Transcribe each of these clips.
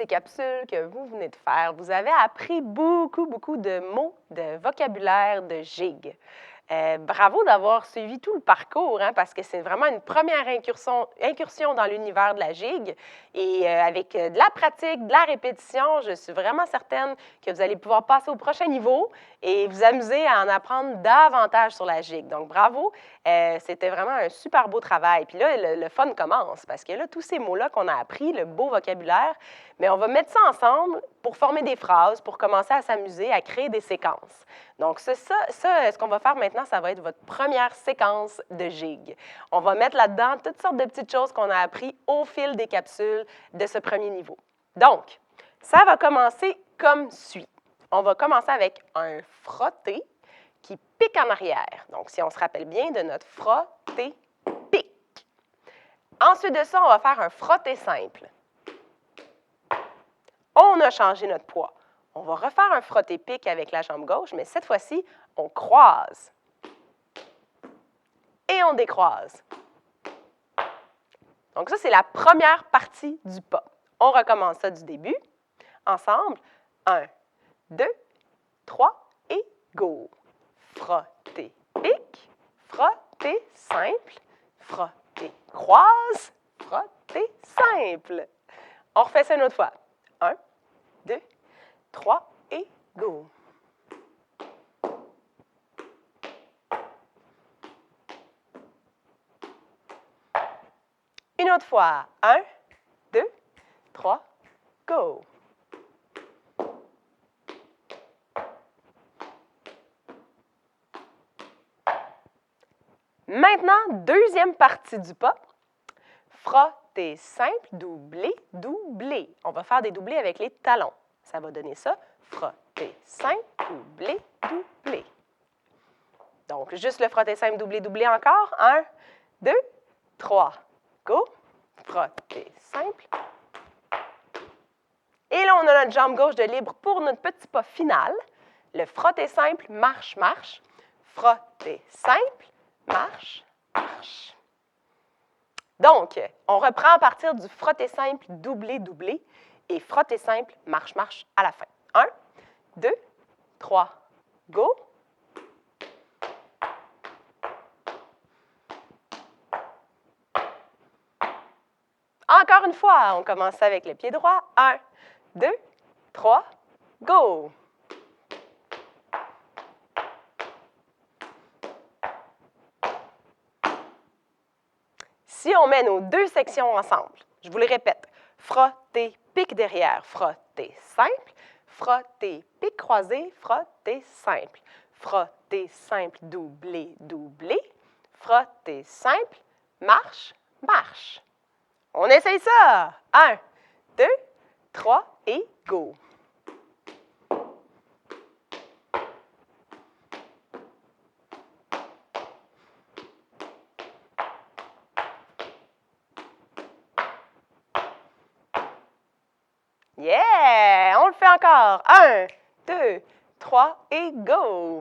ces capsules que vous venez de faire, vous avez appris beaucoup de mots, de vocabulaire, de gigs. Bravo d'avoir suivi tout le parcours, hein, parce que c'est vraiment une première incursion dans l'univers de la gigue. Et avec de la pratique, de la répétition, je suis vraiment certaine que vous allez pouvoir passer au prochain niveau et vous amuser à en apprendre davantage sur la gigue. Donc, bravo! C'était vraiment un super beau travail. Puis là, le fun commence parce que là, tous ces mots-là qu'on a appris, le beau vocabulaire, mais on va mettre ça ensemble pour former des phrases, pour commencer à s'amuser, à créer des séquences. Donc, ce qu'on va faire maintenant, ça va être votre première séquence de gigue. On va mettre là-dedans toutes sortes de petites choses qu'on a apprises au fil des capsules de ce premier niveau. Donc, ça va commencer comme suit. On va commencer avec un frotté qui pique en arrière. Donc, si on se rappelle bien de notre frotté-pique. Ensuite de ça, on va faire un frotté simple. On a changé notre poids. On va refaire un frotté-pique avec la jambe gauche, mais cette fois-ci, on croise. Et on décroise. Donc ça, c'est la première partie du pas. On recommence ça du début. Ensemble. 1, 2, 3 et go. Frotté, pique, frotté, simple, frotté, croise, frotté, simple. On refait ça une autre fois. 1, 2, 3 et go. Une autre fois. 1, 2, 3, go. Maintenant, deuxième partie du pas. Frotté simple, doublé, doublé. On va faire des doublés avec les talons. Ça va donner ça. Frotté simple, doublé, doublé. Donc, juste le frotté simple, doublé, doublé encore. 1, 2, 3, go. Frotté simple. Et là, on a notre jambe gauche de libre pour notre petit pas final. Le frotté simple, marche, marche. Frotté simple, marche, marche. Donc, on reprend à partir du frotté simple, doublé, doublé et frotté simple, marche, marche à la fin. 1, 2, 3, go. Encore une fois, on commence avec le pied droit. 1, 2, 3, go. Si on met nos deux sections ensemble, je vous le répète, frotté, pique derrière, frotté simple, frotté, pique croisé, frotté simple, frotté simple, doublé, doublé, frotté simple, marche, marche. On essaye ça! 1, 2, 3 et go! Yeah! On le fait encore. 1, 2, 3 et go!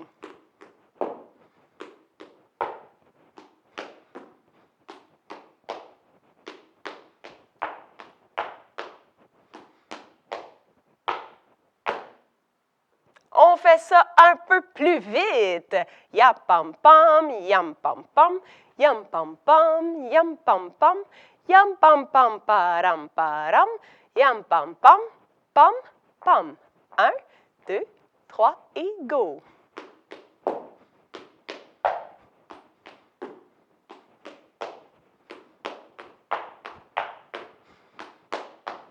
On fait ça un peu plus vite. Ya pam pam, yam pam pam, yam pam pam, yam pam pam, yam pam pam param param, yam pam pam, pam pam. 1, 2, 3 et go.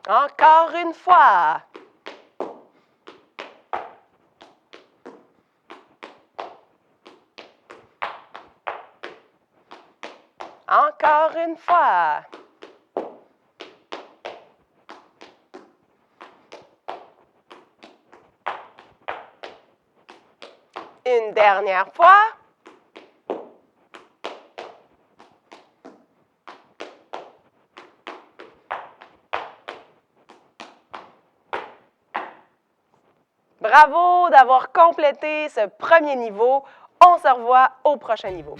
Encore une fois. Encore une fois. Une dernière fois. Bravo d'avoir complété ce premier niveau. On se revoit au prochain niveau.